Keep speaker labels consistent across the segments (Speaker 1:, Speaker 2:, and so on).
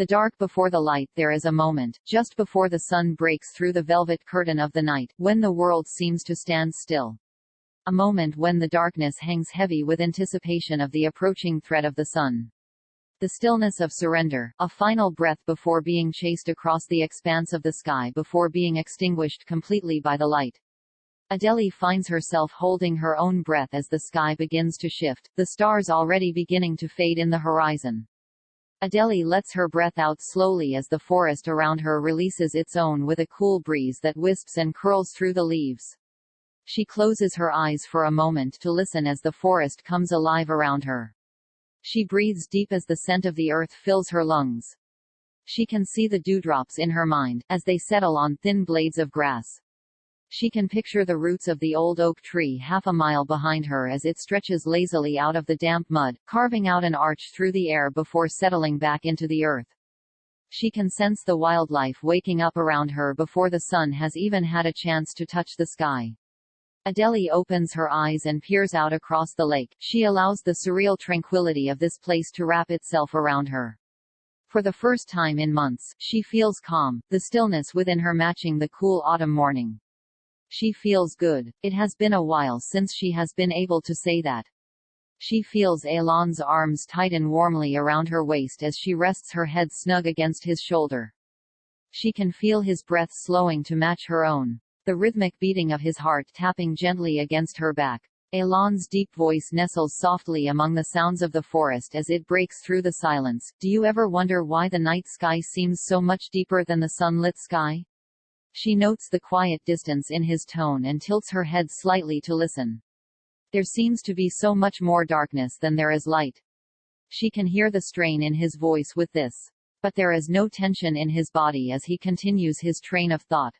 Speaker 1: The dark before the light. There is a moment, just before the sun breaks through the velvet curtain of the night, when the world seems to stand still. A moment when the darkness hangs heavy with anticipation of the approaching threat of the sun. The stillness of surrender, a final breath before being chased across the expanse of the sky before being extinguished completely by the light. Adele finds herself holding her own breath as the sky begins to shift, the stars already beginning to fade in the horizon. Adele lets her breath out slowly as the forest around her releases its own with a cool breeze that wisps and curls through the leaves. She closes her eyes for a moment to listen as the forest comes alive around her. She breathes deep as the scent of the earth fills her lungs. She can see the dewdrops in her mind, as they settle on thin blades of grass. She can picture the roots of the old oak tree half a mile behind her as it stretches lazily out of the damp mud, carving out an arch through the air before settling back into the earth. She can sense the wildlife waking up around her before the sun has even had a chance to touch the sky. Adele opens her eyes and peers out across the lake. She allows the surreal tranquility of this place to wrap itself around her. For the first time in months, she feels calm, the stillness within her matching the cool autumn morning. She feels good. It has been a while since she has been able to say that. She feels Elan's arms tighten warmly around her waist as she rests her head snug against his shoulder. She can feel his breath slowing to match her own, the rhythmic beating of his heart tapping gently against her back. Elan's deep voice nestles softly among the sounds of the forest as it breaks through the silence. Do you ever wonder why the night sky seems so much deeper than the sunlit sky? She notes the quiet distance in his tone and tilts her head slightly to listen. There seems to be so much more darkness than there is light. She can hear the strain in his voice with this. But there is no tension in his body as he continues his train of thought.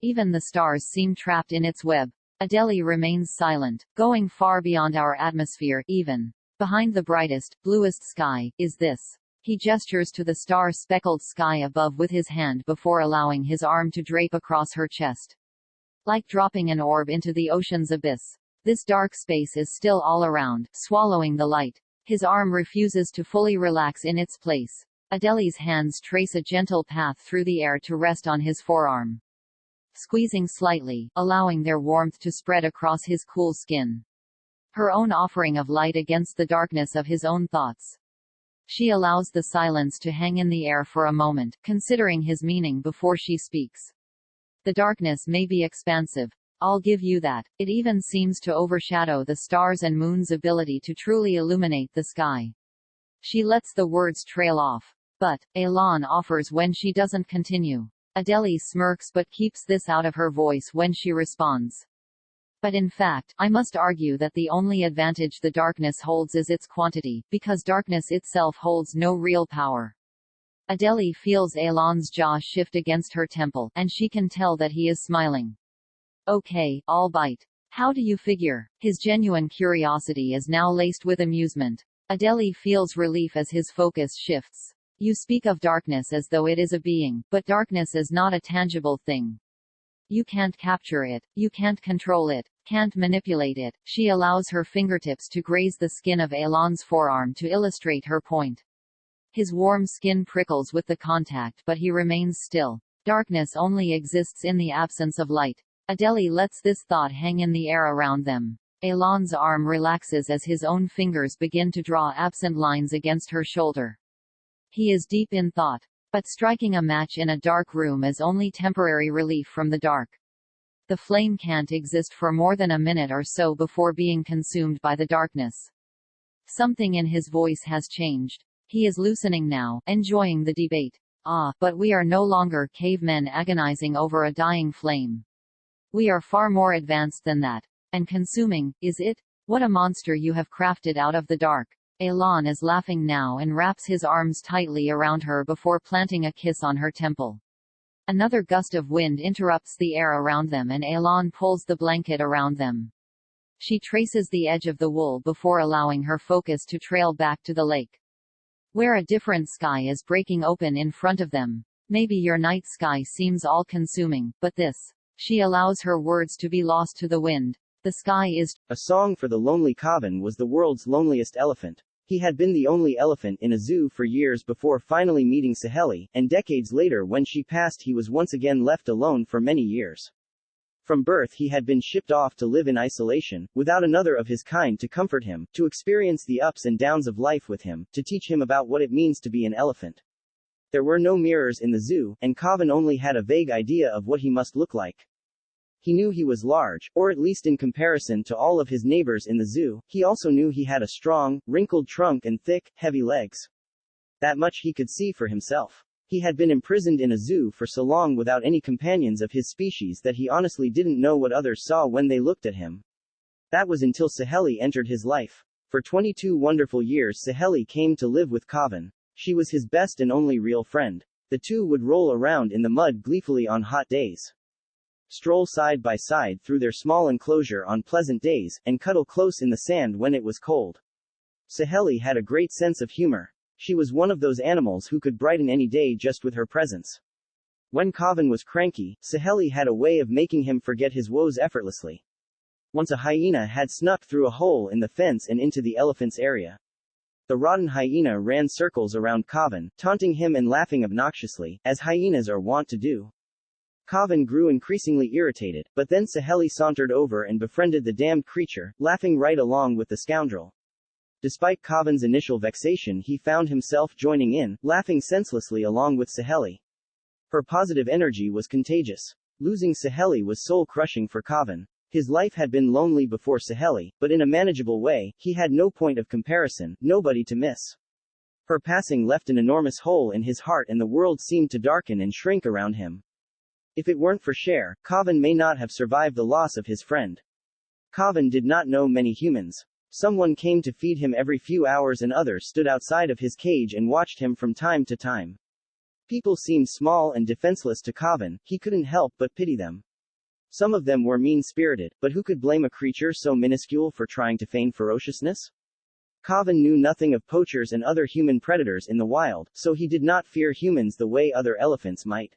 Speaker 1: Even the stars seem trapped in its web. Adele remains silent, going far beyond our atmosphere. Even behind the brightest, bluest sky, is this. He gestures to the star-speckled sky above with his hand before allowing his arm to drape across her chest. Like dropping an orb into the ocean's abyss. This dark space is still all around, swallowing the light. His arm refuses to fully relax in its place. Adele's hands trace a gentle path through the air to rest on his forearm. Squeezing slightly, allowing their warmth to spread across his cool skin. Her own offering of light against the darkness of his own thoughts. She allows the silence to hang in the air for a moment, considering his meaning before she speaks. The darkness may be expansive. I'll give you that. It even seems to overshadow the stars and moon's ability to truly illuminate the sky. She lets the words trail off. But, Elan offers when she doesn't continue. Adele smirks but keeps this out of her voice when she responds. But in fact, I must argue that the only advantage the darkness holds is its quantity, because darkness itself holds no real power. Adele feels Elan's jaw shift against her temple, and she can tell that he is smiling. Okay, I'll bite. How do you figure? His genuine curiosity is now laced with amusement. Adele feels relief as his focus shifts. You speak of darkness as though it is a being, but darkness is not a tangible thing. You can't capture it, you can't control it, can't manipulate it. She allows her fingertips to graze the skin of Elan's forearm to illustrate her point. His warm skin prickles with the contact but he remains still. Darkness only exists in the absence of light. Adele lets this thought hang in the air around them. Elan's arm relaxes as his own fingers begin to draw absent lines against her shoulder. He is deep in thought. But striking a match in a dark room is only temporary relief from the dark. The flame can't exist for more than a minute or so before being consumed by the darkness. Something in his voice has changed. He is loosening now, enjoying the debate. Ah, but we are no longer cavemen agonizing over a dying flame. We are far more advanced than that. And consuming, is it? What a monster you have crafted out of the dark. Elan is laughing now and wraps his arms tightly around her before planting a kiss on her temple. Another gust of wind interrupts the air around them and Elan pulls the blanket around them. She traces the edge of the wool before allowing her focus to trail back to the lake. Where a different sky is breaking open in front of them. Maybe your night sky seems all-consuming, but this. She allows her words to be lost to the wind. The sky is.
Speaker 2: A song for the lonely Kaavan was the world's loneliest elephant. He had been the only elephant in a zoo for years before finally meeting Saheli, and decades later when she passed he was once again left alone for many years. From birth he had been shipped off to live in isolation, without another of his kind to comfort him, to experience the ups and downs of life with him, to teach him about what it means to be an elephant. There were no mirrors in the zoo, and Kaavan only had a vague idea of what he must look like. He knew he was large, or at least in comparison to all of his neighbors in the zoo. He also knew he had a strong, wrinkled trunk and thick, heavy legs. That much he could see for himself. He had been imprisoned in a zoo for so long without any companions of his species that he honestly didn't know what others saw when they looked at him. That was until Saheli entered his life. For 22 wonderful years Saheli came to live with Kaavan. She was his best and only real friend. The two would roll around in the mud gleefully on hot days, stroll side by side through their small enclosure on pleasant days, and cuddle close in the sand when it was cold. Saheli had a great sense of humor. She was one of those animals who could brighten any day just with her presence. When Kaavan was cranky, Saheli had a way of making him forget his woes effortlessly. Once a hyena had snuck through a hole in the fence and into the elephant's area. The rotten hyena ran circles around Kaavan, taunting him and laughing obnoxiously, as hyenas are wont to do. Kaavan grew increasingly irritated, but then Saheli sauntered over and befriended the damned creature, laughing right along with the scoundrel. Despite Kaavan's initial vexation he found himself joining in, laughing senselessly along with Saheli. Her positive energy was contagious. Losing Saheli was soul-crushing for Kaavan. His life had been lonely before Saheli, but in a manageable way. He had no point of comparison, nobody to miss. Her passing left an enormous hole in his heart and the world seemed to darken and shrink around him. If it weren't for Cher, Kaavan may not have survived the loss of his friend. Kaavan did not know many humans. Someone came to feed him every few hours and others stood outside of his cage and watched him from time to time. People seemed small and defenseless to Kaavan. He couldn't help but pity them. Some of them were mean-spirited, but who could blame a creature so minuscule for trying to feign ferociousness? Kaavan knew nothing of poachers and other human predators in the wild, so he did not fear humans the way other elephants might.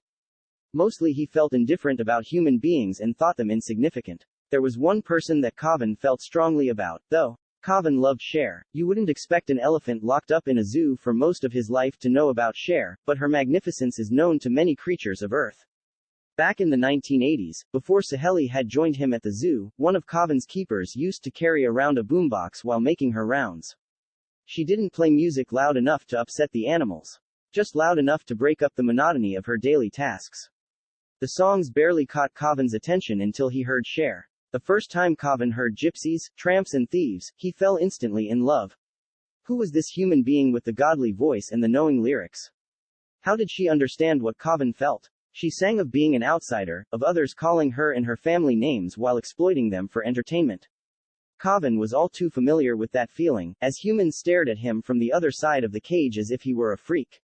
Speaker 2: Mostly he felt indifferent about human beings and thought them insignificant. There was one person that Kaavan felt strongly about, though. Kaavan loved Cher. You wouldn't expect an elephant locked up in a zoo for most of his life to know about Cher, but her magnificence is known to many creatures of Earth. Back in the 1980s, before Saheli had joined him at the zoo, one of Kaavan's keepers used to carry around a boombox while making her rounds. She didn't play music loud enough to upset the animals. Just loud enough to break up the monotony of her daily tasks. The songs barely caught Kaavan's attention until he heard Cher. The first time Kaavan heard gypsies, tramps and thieves, he fell instantly in love. Who was this human being with the godly voice and the knowing lyrics? How did she understand what Kaavan felt? She sang of being an outsider, of others calling her and her family names while exploiting them for entertainment. Kaavan was all too familiar with that feeling, as humans stared at him from the other side of the cage as if he were a freak.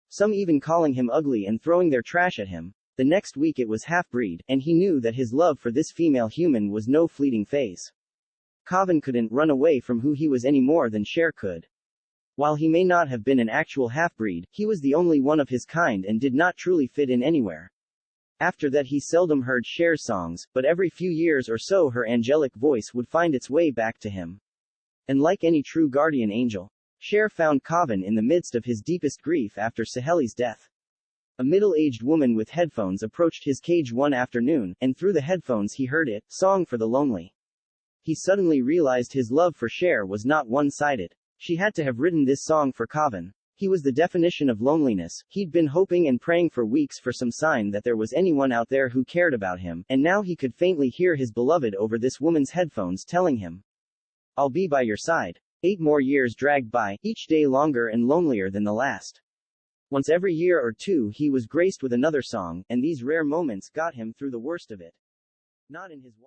Speaker 2: Some even calling him ugly and throwing their trash at him. The next week it was half-breed, and he knew that his love for this female human was no fleeting phase. Kaavan couldn't run away from who he was any more than Cher could. While he may not have been an actual half-breed, he was the only one of his kind and did not truly fit in anywhere. After that he seldom heard Cher's songs, but every few years or so her angelic voice would find its way back to him. And like any true guardian angel, Cher found Kaavan in the midst of his deepest grief after Saheli's death. A middle-aged woman with headphones approached his cage one afternoon, and through the headphones he heard it, Song for the Lonely. He suddenly realized his love for Cher was not one-sided. She had to have written this song for Kaavan. He was the definition of loneliness. He'd been hoping and praying for weeks for some sign that there was anyone out there who cared about him, and now he could faintly hear his beloved over this woman's headphones telling him, "I'll be by your side." 8 more years dragged by, each day longer and lonelier than the last. Once every year or two he was graced with another song, and these rare moments got him through the worst of it. Not in his